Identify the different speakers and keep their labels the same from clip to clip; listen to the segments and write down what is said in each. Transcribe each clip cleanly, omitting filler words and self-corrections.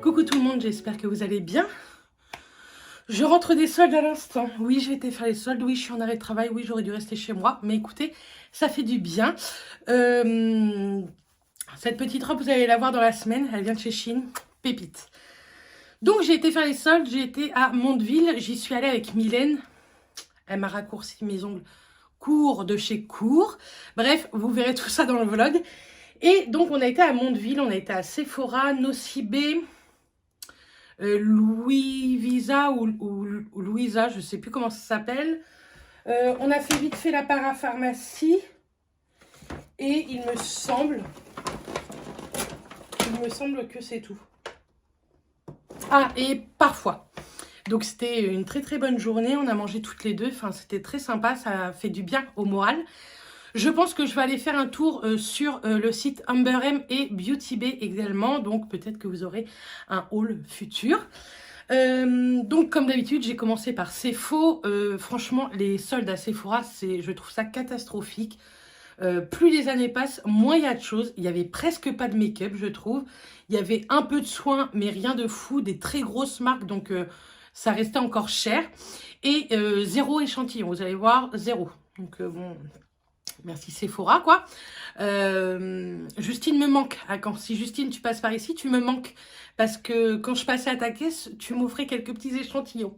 Speaker 1: Coucou tout le monde, j'espère que vous allez bien. Je rentre des soldes à l'instant. Oui, j'ai été faire les soldes. Oui, je suis en arrêt de travail. Oui, j'aurais dû rester chez moi. Mais écoutez, ça fait du bien. Cette petite robe, vous allez la voir dans la semaine. Elle vient de chez Shein. Pépite. Donc, j'ai été faire les soldes. J'ai été à Mondeville. J'y suis allée avec Mylène. Elle m'a raccourci mes ongles courts de chez Court. Bref, vous verrez tout ça dans le vlog. Et donc, on a été à Mondeville. On a été à Sephora, Nocibé, Louis Visa ou Louisa, je ne sais plus comment ça s'appelle. On a fait vite fait la parapharmacie. Et il me semble que c'est tout. Ah, et parfois. Donc c'était une très très bonne journée. On a mangé toutes les deux. Enfin, c'était très sympa. Ça fait du bien au moral. Je pense que je vais aller faire un tour sur le site Amber M et Beauty Bay également. Donc peut-être que vous aurez un haul futur. Donc comme d'habitude, j'ai commencé par Sephora. Franchement, les soldes à Sephora, je trouve ça catastrophique. Plus les années passent, moins il y a de choses. Il n'y avait presque pas de make-up, je trouve. Il y avait un peu de soins, mais rien de fou. Des très grosses marques, donc ça restait encore cher. Et zéro échantillon, vous allez voir, zéro. Donc bon... Merci Sephora, quoi. Justine me manque. Ah, si Justine, tu passes par ici, tu me manques. Parce que quand je passais à ta caisse, tu m'offrais quelques petits échantillons.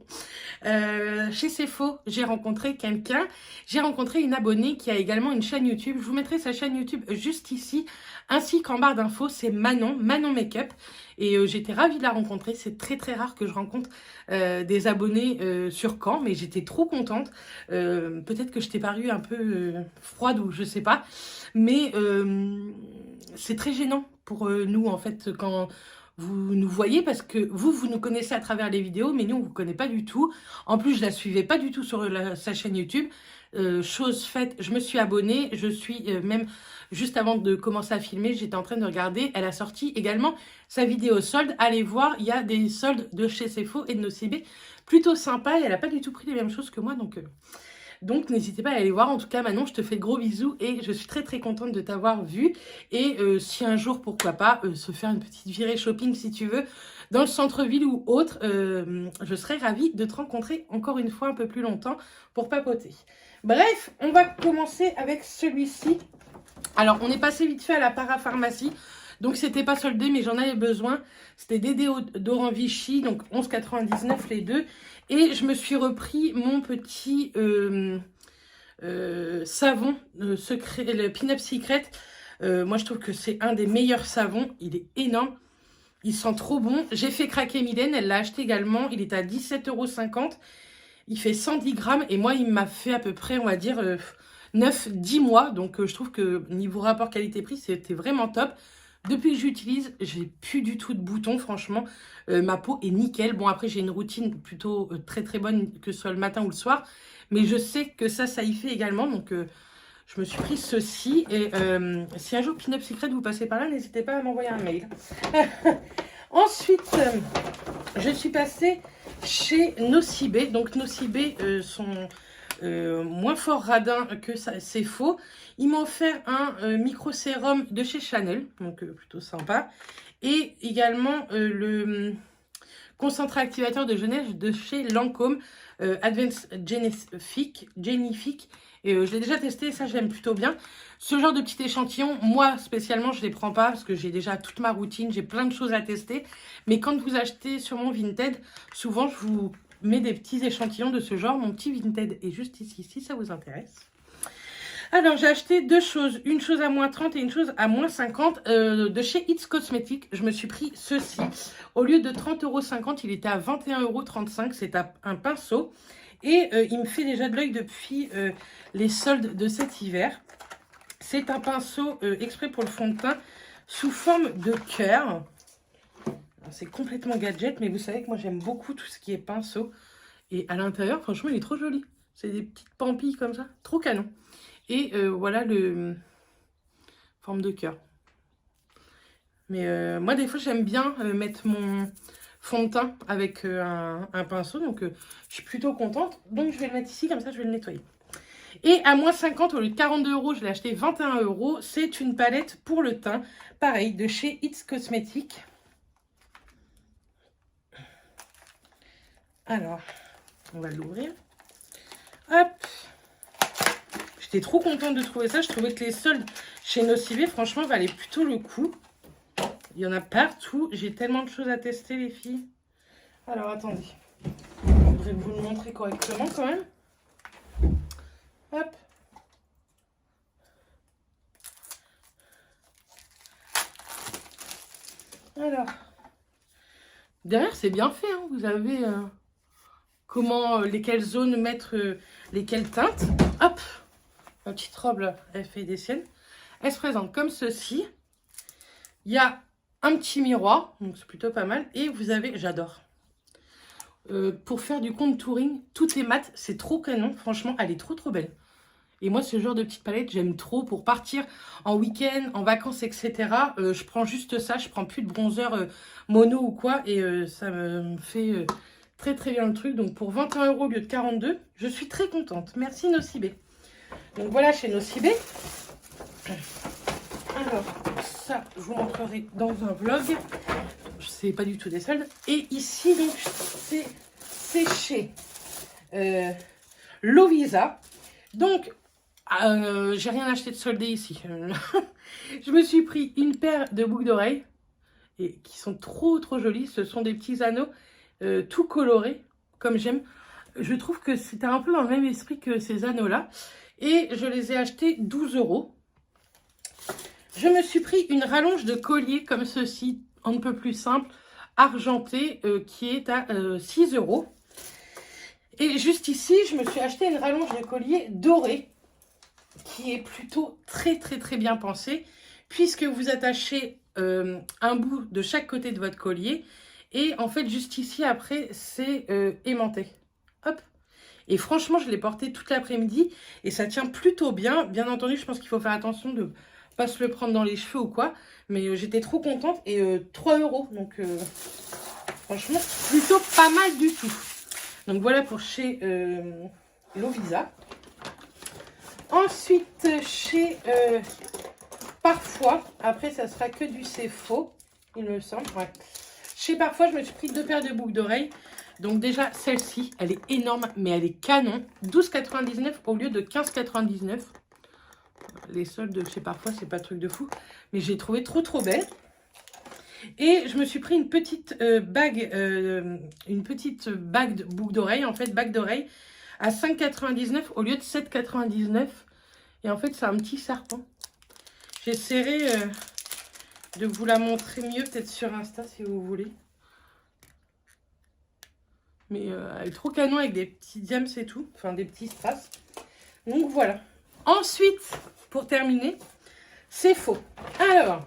Speaker 1: Chez Sephora, j'ai rencontré quelqu'un. J'ai rencontré une abonnée qui a également une chaîne YouTube. Je vous mettrai sa chaîne YouTube juste ici, ainsi qu'en barre d'infos. C'est Manon Makeup. Et j'étais ravie de la rencontrer. C'est très très rare que je rencontre des abonnés sur Caen, mais j'étais trop contente. Peut-être que je t'ai paru un peu froide ou je sais pas. Mais c'est très gênant pour nous en fait quand... vous nous voyez parce que vous nous connaissez à travers les vidéos, mais nous, on ne vous connaît pas du tout. En plus, je ne la suivais pas du tout sur sa chaîne YouTube. Chose faite, je me suis abonnée. Je suis même, juste avant de commencer à filmer, j'étais en train de regarder. Elle a sorti également sa vidéo solde. Allez voir, il y a des soldes de chez Sephora et de Nocibé. Plutôt sympa et elle n'a pas du tout pris les mêmes choses que moi. Donc, n'hésitez pas à aller voir. En tout cas, Manon, je te fais de gros bisous et je suis très, très contente de t'avoir vue. Et si un jour, pourquoi pas, se faire une petite virée shopping, si tu veux, dans le centre-ville ou autre, je serais ravie de te rencontrer encore une fois un peu plus longtemps pour papoter. Bref, on va commencer avec celui-ci. Alors, on est passé vite fait à la parapharmacie. Donc, c'était pas soldé, mais j'en avais besoin. C'était des déodorants Vichy, donc 11,99 les deux. Et je me suis repris mon petit savon secret, le Pin-Up Secret. Moi, je trouve que c'est un des meilleurs savons. Il est énorme. Il sent trop bon. J'ai fait craquer Mylène. Elle l'a acheté également. Il est à 17,50 €. Il fait 110 grammes. Et moi, il m'a fait à peu près, on va dire, 9-10 mois. Donc, je trouve que niveau rapport qualité-prix, c'était vraiment top. Depuis que j'utilise, j'ai plus du tout de boutons, franchement. Ma peau est nickel. Bon, après, j'ai une routine plutôt très très bonne, que ce soit le matin ou le soir. Mais je sais que ça y fait également. Donc, je me suis pris ceci. Et si un jour Pin-Up Secret, vous passez par là, n'hésitez pas à m'envoyer un mail. Ensuite, je suis passée chez Nocibé. Donc, Nocibé sont... moins fort radin que ça, c'est faux. Ils m'ont offert un micro sérum de chez Chanel, donc plutôt sympa. Et également le concentré activateur de jeunesse de chez Lancôme, Advanced Genifique. Et je l'ai déjà testé, ça j'aime plutôt bien. Ce genre de petit échantillon, moi spécialement, je ne les prends pas parce que j'ai déjà toute ma routine, j'ai plein de choses à tester. Mais quand vous achetez sur mon Vinted, souvent je vous mets des petits échantillons de ce genre. Mon petit Vinted est juste ici, si ça vous intéresse. Alors, j'ai acheté deux choses. Une chose à moins 30 et une chose à moins 50 de chez It's Cosmetics. Je me suis pris ceci. Au lieu de 30,50 €, il était à 21,35 €. C'est un pinceau. Et il me fait déjà de l'œil depuis les soldes de cet hiver. C'est un pinceau exprès pour le fond de teint sous forme de cœur. C'est complètement gadget, mais vous savez que moi j'aime beaucoup tout ce qui est pinceau. Et à l'intérieur, franchement, il est trop joli. C'est des petites pampilles comme ça, trop canon. Et voilà le forme de cœur. Mais moi, des fois, j'aime bien mettre mon fond de teint avec un pinceau. Donc, je suis plutôt contente. Donc, je vais le mettre ici, comme ça, je vais le nettoyer. Et à moins 50, au lieu de 42 €, je l'ai acheté 21 €. C'est une palette pour le teint, pareil, de chez It's Cosmetics. Alors, on va l'ouvrir. Hop. J'étais trop contente de trouver ça. Je trouvais que les soldes chez Nocibé, franchement, valaient plutôt le coup. Il y en a partout. J'ai tellement de choses à tester, les filles. Alors, attendez. Je voudrais vous le montrer correctement, quand même. Hop. Alors. Derrière, c'est bien fait. Hein. Vous avez comment, lesquelles zones mettre, lesquelles teintes. Hop. Ma petite robe, là, elle fait des siennes. Elle se présente comme ceci. Il y a un petit miroir, donc c'est plutôt pas mal. Et vous avez, j'adore. Pour faire du contouring, tout est mat, c'est trop canon. Franchement, elle est trop belle. Et moi, ce genre de petite palette, j'aime trop pour partir en week-end, en vacances, etc. Je prends juste ça, je prends plus de bronzer mono ou quoi. Et ça me fait très bien le truc. Donc pour 21 € au lieu de 42, je suis très contente. Merci Nocibé. Donc voilà chez Nocibé. Alors, ça, je vous montrerai dans un vlog. C'est pas du tout des soldes. Et ici, donc, c'est chez Lovisa. Donc, j'ai rien acheté de soldé ici. Je me suis pris une paire de boucles d'oreilles et qui sont trop jolies. Ce sont des petits anneaux tout colorés, comme j'aime. Je trouve que c'était un peu dans le même esprit que ces anneaux-là. Et je les ai achetés 12 €. Je me suis pris une rallonge de collier comme ceci, un peu plus simple, argenté, qui est à 6 €. Et juste ici, je me suis acheté une rallonge de collier dorée, qui est plutôt très bien pensée, puisque vous attachez un bout de chaque côté de votre collier. Et en fait, juste ici, après, c'est aimanté. Hop. Et franchement, je l'ai porté toute l'après-midi et ça tient plutôt bien. Bien entendu, je pense qu'il faut faire attention de ne pas se le prendre dans les cheveux ou quoi. Mais j'étais trop contente et 3 €. Donc, franchement, plutôt pas mal du tout. Donc, voilà pour chez Lovisa. Ensuite, chez Parfois, après, ça sera que du C'est Faux, il me semble. Ouais. Chez Parfois, je me suis pris 2 paires de boucles d'oreilles. Donc déjà, celle-ci, elle est énorme, mais elle est canon. 12,99 € au lieu de 15,99 €. Les soldes de chez Parfois, c'est pas un truc de fou. Mais j'ai trouvé trop belle. Et je me suis pris une petite bague de boucle d'oreille, en fait, bague d'oreille, à 5,99 € au lieu de 7,99 €. Et en fait, c'est un petit serpent. J'essaierai de vous la montrer mieux, peut-être sur Insta, si vous voulez. Mais elle est trop canon avec des petits diams et tout. Enfin, des petits strass. Donc, voilà. Ensuite, pour terminer, C'est Faux. Alors,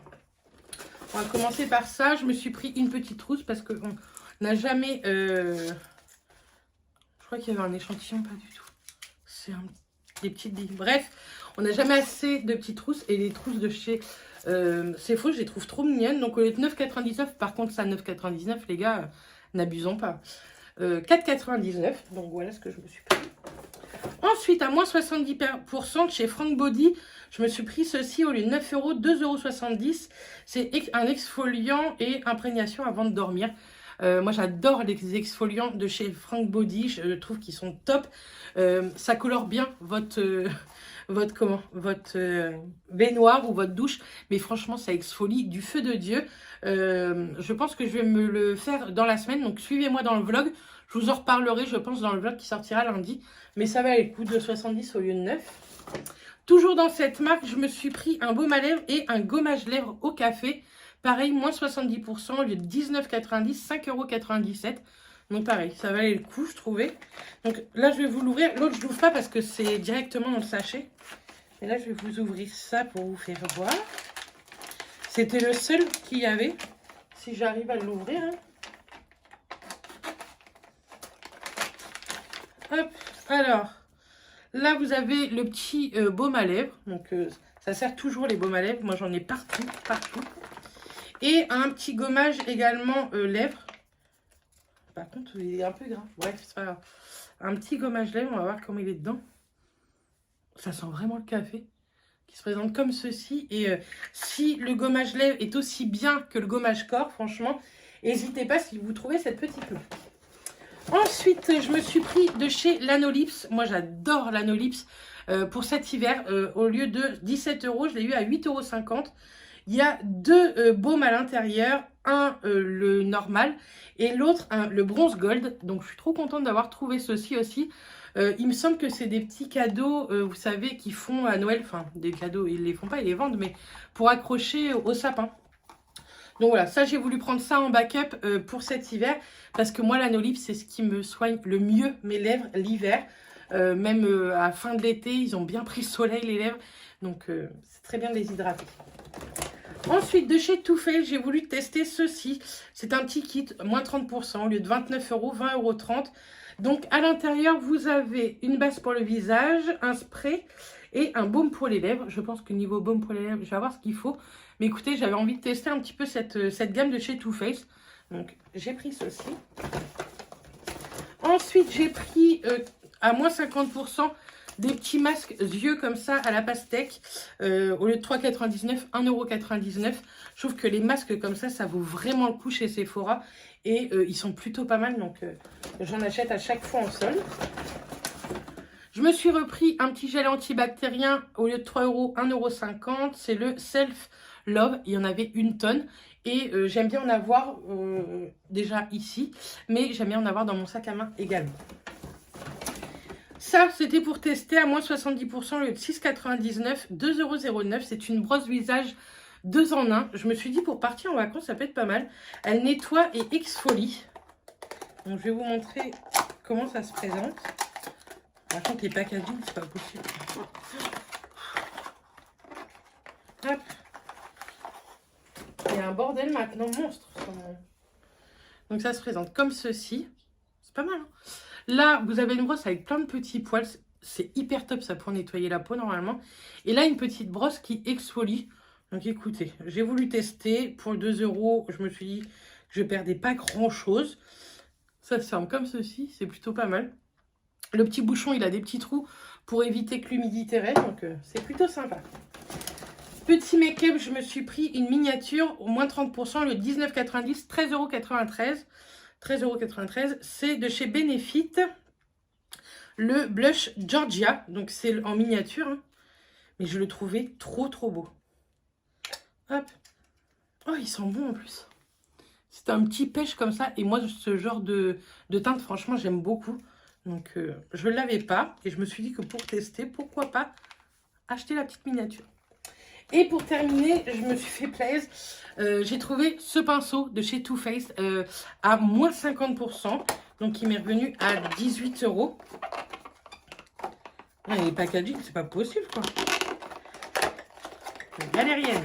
Speaker 1: on va commencer par ça. Je me suis pris une petite trousse parce qu'on n'a jamais... Je crois qu'il y avait un échantillon, pas du tout. C'est des petites billes. Bref, on n'a jamais assez de petites trousses. Et les trousses de chez C'est Faux, je les trouve trop mignonnes. Donc, au lieu de 9,99 €, par contre, ça 9,99 €, les gars, n'abusons pas. 4,99 €. Donc voilà ce que je me suis pris. Ensuite, à moins 70% chez Frank Body, je me suis pris ceci au lieu de 9 €, 2,70 €. C'est un exfoliant et imprégnation avant de dormir. Moi, j'adore les exfoliants de chez Frank Body. Je trouve qu'ils sont top. Ça colore bien votre baignoire ou votre douche. Mais franchement, ça exfolie du feu de Dieu. Je pense que je vais me le faire dans la semaine. Donc, suivez-moi dans le vlog. Je vous en reparlerai, je pense, dans le vlog qui sortira lundi. Mais ça va, elle coûte de 70 € au lieu de 9 €. Toujours dans cette marque, je me suis pris un baume à lèvres et un gommage lèvres au café. Pareil, moins 70% au lieu de 19,90 €, 5,97 €. Donc pareil, ça valait le coup, je trouvais. Donc là, je vais vous l'ouvrir. L'autre, je l'ouvre pas parce que c'est directement dans le sachet. Et là, je vais vous ouvrir ça pour vous faire voir. C'était le seul qu'il y avait. Si j'arrive à l'ouvrir. Hein. Hop, alors, là, vous avez le petit baume à lèvres. Donc, ça sert toujours les baumes à lèvres. Moi, j'en ai partout. Et un petit gommage également lèvres. Par contre, il est un peu gras. Bref, c'est pas grave. Un petit gommage lèvres, on va voir comment il est dedans. Ça sent vraiment le café. Qui se présente comme ceci. Et si le gommage lèvres est aussi bien que le gommage corps, franchement, n'hésitez pas si vous trouvez cette petite loupe. Ensuite, je me suis pris de chez Lanolips. Moi, j'adore Lanolips. Pour cet hiver, au lieu de 17 €, je l'ai eu à 8,50 €. Il y a deux baumes à l'intérieur. Un, le normal, et l'autre, le bronze gold. Donc, je suis trop contente d'avoir trouvé ceci aussi. Il me semble que c'est des petits cadeaux, vous savez, qu'ils font à Noël. Enfin, des cadeaux, ils ne les font pas, ils les vendent, mais pour accrocher au sapin. Donc voilà, ça j'ai voulu prendre ça en backup pour cet hiver. Parce que moi, Lanolips, c'est ce qui me soigne le mieux mes lèvres l'hiver. Même à fin de l'été, ils ont bien pris le soleil, les lèvres. Donc c'est très bien de les hydrater. Ensuite, de chez Too Faced, j'ai voulu tester ceci. C'est un petit kit, moins 30%, au lieu de 29 €, 20,30 €. Donc, à l'intérieur, vous avez une base pour le visage, un spray et un baume pour les lèvres. Je pense que niveau baume pour les lèvres, je vais avoir ce qu'il faut. Mais écoutez, j'avais envie de tester un petit peu cette gamme de chez Too Faced. Donc, j'ai pris ceci. Ensuite, j'ai pris à moins 50%. Des petits masques yeux comme ça à la pastèque. Au lieu de 3,99 €, 1,99 €. Je trouve que les masques comme ça vaut vraiment le coup chez Sephora. Et ils sont plutôt pas mal. Donc j'en achète à chaque fois en solde. Je me suis repris un petit gel antibactérien. Au lieu de 3 €, 1,50 €. C'est le Self Love. Il y en avait une tonne. Et j'aime bien en avoir déjà ici. Mais j'aime bien en avoir dans mon sac à main également. Ça, c'était pour tester à moins 70%, au lieu de 6,99 €, 2,09 €. C'est une brosse visage 2 en 1. Je me suis dit, pour partir en vacances, ça peut être pas mal. Elle nettoie et exfolie. Donc, je vais vous montrer comment ça se présente. Par contre, les packaging, c'est pas possible. Hop. Il y a un bordel maintenant monstre. Donc, ça se présente comme ceci. C'est pas mal, hein. Là, vous avez une brosse avec plein de petits poils. C'est hyper top, ça, pour nettoyer la peau, normalement. Et là, une petite brosse qui exfolie. Donc, écoutez, j'ai voulu tester. Pour 2 €, je me suis dit que je perdais pas grand-chose. Ça se ferme comme ceci. C'est plutôt pas mal. Le petit bouchon, il a des petits trous pour éviter que l'humidité reste. Donc, c'est plutôt sympa. Petit make-up, je me suis pris une miniature au moins 30%, le 19,90 €, 13,93 €. 13,93 €. C'est de chez Benefit. Le blush Georgia. Donc, c'est en miniature. Hein. Mais je le trouvais trop beau. Hop. Oh, il sent bon en plus. C'est un petit pêche comme ça. Et moi, ce genre de teinte, franchement, j'aime beaucoup. Donc, je ne l'avais pas. Et je me suis dit que pour tester, pourquoi pas acheter la petite miniature. Et pour terminer, je me suis fait plaisir. J'ai trouvé ce pinceau de chez Too Faced à moins 50%. Donc, il m'est revenu à 18 €. Ah, les packaging, c'est pas possible, quoi. Galérienne.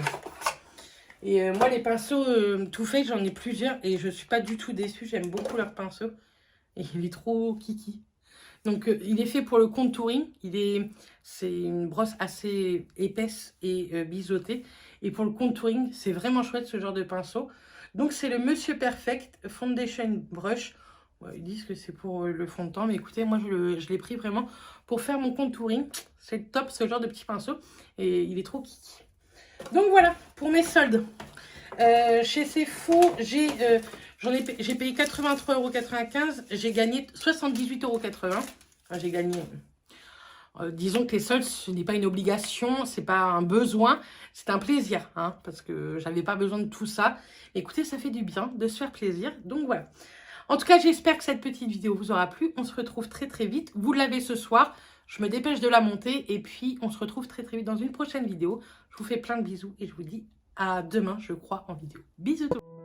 Speaker 1: Et moi, les pinceaux Too Faced, j'en ai plusieurs. Et je suis pas du tout déçue. J'aime beaucoup leurs pinceaux. Et il est trop kiki. Donc, il est fait pour le contouring. C'est une brosse assez épaisse et biseautée. Et pour le contouring, c'est vraiment chouette ce genre de pinceau. Donc, c'est le Monsieur Perfect Foundation Brush. Ouais, ils disent que c'est pour le fond de teint. Mais écoutez, moi, je l'ai pris vraiment pour faire mon contouring. C'est top ce genre de petit pinceau. Et il est trop kiki. Donc, voilà pour mes soldes. Chez Sephora, j'ai payé 83,95 €. J'ai gagné 78,80 €. Enfin, j'ai gagné. Disons que les soldes, ce n'est pas une obligation, c'est pas un besoin, c'est un plaisir. Hein, parce que j'avais pas besoin de tout ça. Écoutez, ça fait du bien de se faire plaisir. Donc voilà. En tout cas, j'espère que cette petite vidéo vous aura plu. On se retrouve très vite. Vous l'avez ce soir. Je me dépêche de la monter. Et puis, on se retrouve très vite dans une prochaine vidéo. Je vous fais plein de bisous et je vous dis à demain, je crois, en vidéo. Bisous tout le monde.